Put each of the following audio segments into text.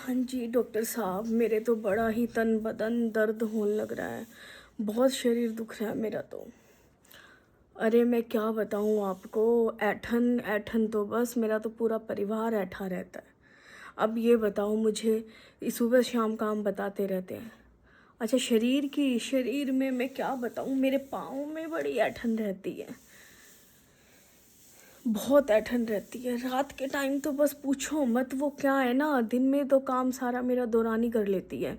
हाँ जी, डॉक्टर साहब, मेरे तो बड़ा ही तन बदन दर्द होने लग रहा है। बहुत शरीर दुख रहा है मेरा तो। अरे मैं क्या बताऊँ आपको, ऐंठन ऐंठन तो बस मेरा तो पूरा परिवार ऐंठा रहता है। अब ये बताओ मुझे, ये सुबह शाम काम बताते रहते हैं। अच्छा, शरीर में मैं क्या बताऊँ, मेरे पाँव में बड़ी ऐंठन रहती है। बहुत ऐंठन रहती है। रात के टाइम तो बस पूछो मत, वो क्या है ना, दिन में तो काम सारा मेरा दौरानी कर लेती है,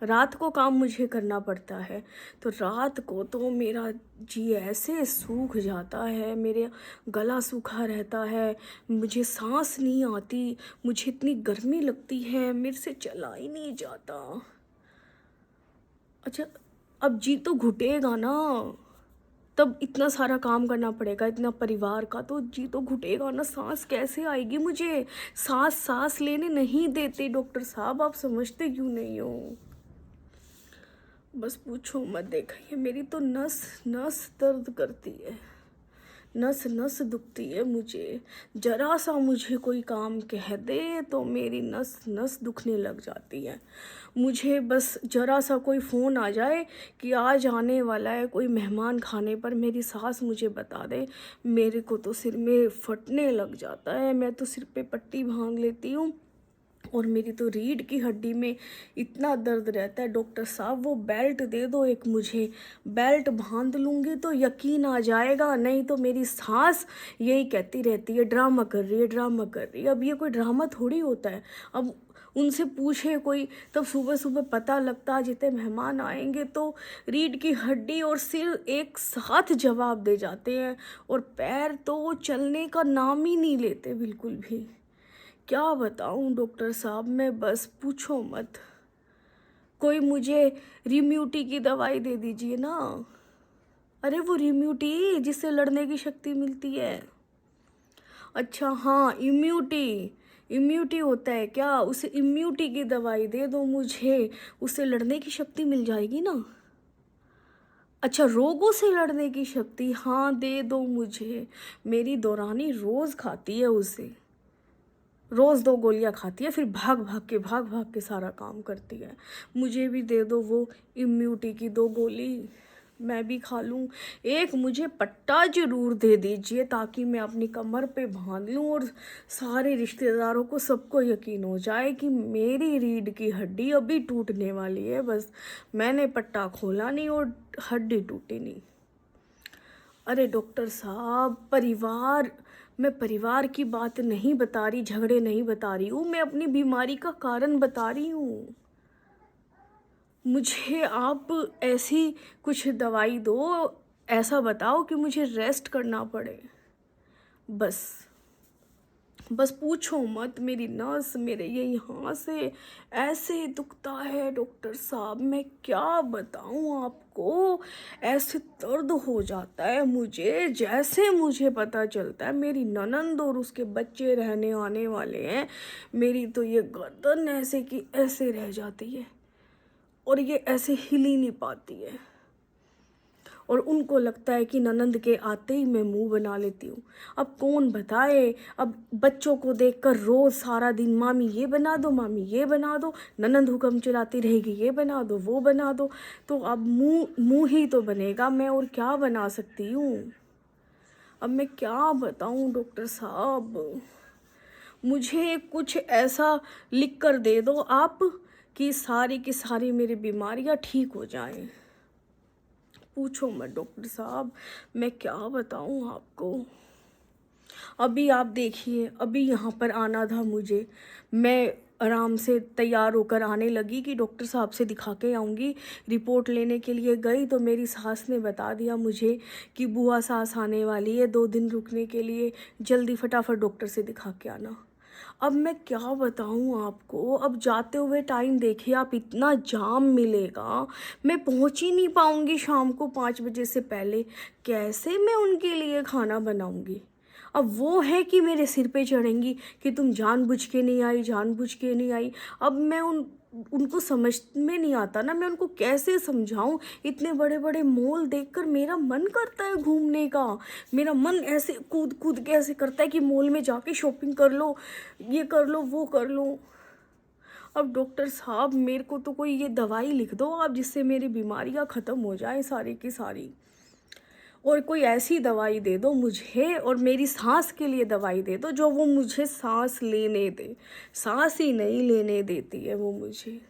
रात को काम मुझे करना पड़ता है। तो रात को तो मेरा जी ऐसे सूख जाता है, मेरे गला सूखा रहता है, मुझे सांस नहीं आती, मुझे इतनी गर्मी लगती है, मेरे से चला ही नहीं जाता। अच्छा, अब जी तो घुटेगा ना, तब इतना सारा काम करना पड़ेगा, इतना परिवार का, तो जी तो घुटेगा ना, सांस कैसे आएगी मुझे। सांस लेने नहीं देते डॉक्टर साहब, आप समझते क्यों नहीं हो। बस पूछो मत, देखिए मेरी तो नस नस दर्द करती है, नस नस दुखती है मुझे। जरा सा मुझे कोई काम कह दे तो मेरी नस नस दुखने लग जाती है। मुझे बस जरा सा कोई फ़ोन आ जाए कि आज आने वाला है कोई मेहमान खाने पर, मेरी सास मुझे बता दे, मेरे को तो सिर में फटने लग जाता है। मैं तो सिर पे पट्टी बांध लेती हूँ, और मेरी तो रीढ़ की हड्डी में इतना दर्द रहता है डॉक्टर साहब, वो बेल्ट दे दो एक मुझे, बेल्ट बांध लूँगी तो यकीन आ जाएगा, नहीं तो मेरी सास यही कहती रहती है ड्रामा कर रही है, ड्रामा कर रही है। अब ये कोई ड्रामा थोड़ी होता है। अब उनसे पूछे कोई, तब सुबह सुबह पता लगता जितने मेहमान आएंगे तो रीढ़ की हड्डी और सिर एक साथ जवाब दे जाते हैं, और पैर तो चलने का नाम ही नहीं लेते बिल्कुल भी। क्या बताऊं डॉक्टर साहब, मैं बस पूछो मत। कोई मुझे रिम्यूटी की दवाई दे दीजिए ना। अरे वो रिम्यूटी जिससे लड़ने की शक्ति मिलती है। अच्छा हाँ, इम्यूटी, इम्यूटी होता है क्या, उसे इम्यूटी की दवाई दे दो मुझे, उससे लड़ने की शक्ति मिल जाएगी ना। अच्छा, रोगों से लड़ने की शक्ति, हाँ दे दो मुझे। मेरी दौरानी रोज़ खाती है उसे, रोज़ 2 गोलियाँ खाती है, फिर भाग भाग के सारा काम करती है। मुझे भी दे दो वो इम्यूनिटी की 2 गोली, मैं भी खा लूँ। एक मुझे पट्टा ज़रूर दे दीजिए ताकि मैं अपनी कमर पे बांध लूँ, और सारे रिश्तेदारों को सबको यकीन हो जाए कि मेरी रीढ़ की हड्डी अभी टूटने वाली है, बस मैंने पट्टा खोला नहीं और हड्डी टूटी नहीं। अरे डॉक्टर साहब, मैं परिवार की बात नहीं बता रही, झगड़े नहीं बता रही हूँ, मैं अपनी बीमारी का कारण बता रही हूँ। मुझे आप ऐसी कुछ दवाई दो, ऐसा बताओ कि मुझे रेस्ट करना पड़े, बस। बस पूछो मत, मेरी नस मेरे ये यहाँ से ऐसे दुखता है डॉक्टर साहब, मैं क्या बताऊँ आपको। ऐसे दर्द हो जाता है मुझे, जैसे मुझे पता चलता है मेरी ननंद और उसके बच्चे रहने आने वाले हैं, मेरी तो ये गर्दन ऐसे की ऐसे रह जाती है, और ये ऐसे हिल ही नहीं पाती है, और उनको लगता है कि ननंद के आते ही मैं मुंह बना लेती हूँ। अब कौन बताए, अब बच्चों को देखकर रोज़ सारा दिन मामी ये बना दो, मामी ये बना दो, ननंद हुक्म चलाती रहेगी ये बना दो वो बना दो, तो अब मुंह मुंह ही तो बनेगा, मैं और क्या बना सकती हूँ। अब मैं क्या बताऊँ डॉक्टर साहब, मुझे कुछ ऐसा लिख कर दे दो आप कि सारी की सारी मेरी बीमारियाँ ठीक हो जाएं। पूछो मत डॉक्टर साहब, मैं क्या बताऊं आपको। अभी आप देखिए, अभी यहाँ पर आना था मुझे, मैं आराम से तैयार होकर आने लगी कि डॉक्टर साहब से दिखा के आऊँगी, रिपोर्ट लेने के लिए गई तो मेरी सास ने बता दिया मुझे कि बुआ सास आने वाली है 2 दिन रुकने के लिए, जल्दी फटाफट डॉक्टर से दिखा के आना। अब मैं क्या बताऊँ आपको, अब जाते हुए टाइम देखिए आप, इतना जाम मिलेगा, मैं पहुँच ही नहीं पाऊँगी शाम को 5 बजे से पहले, कैसे मैं उनके लिए खाना बनाऊँगी। अब वो है कि मेरे सिर पे चढ़ेंगी कि तुम जानबूझ के नहीं आई, जानबूझ के नहीं आई। अब मैं उनको समझ में नहीं आता ना, मैं उनको कैसे समझाऊं। इतने बड़े बड़े मॉल देखकर मेरा मन करता है घूमने का, मेरा मन ऐसे कूद कूद के ऐसे करता है कि मॉल में जाके शॉपिंग कर लो, ये कर लो वो कर लो। अब डॉक्टर साहब मेरे को तो कोई ये दवाई लिख दो आप, जिससे मेरी बीमारियां ख़त्म हो जाए सारी की सारी। और कोई ऐसी दवाई दे दो मुझे, और मेरी सांस के लिए दवाई दे दो जो वो मुझे सांस लेने दे। सांस ही नहीं लेने देती है वो मुझे।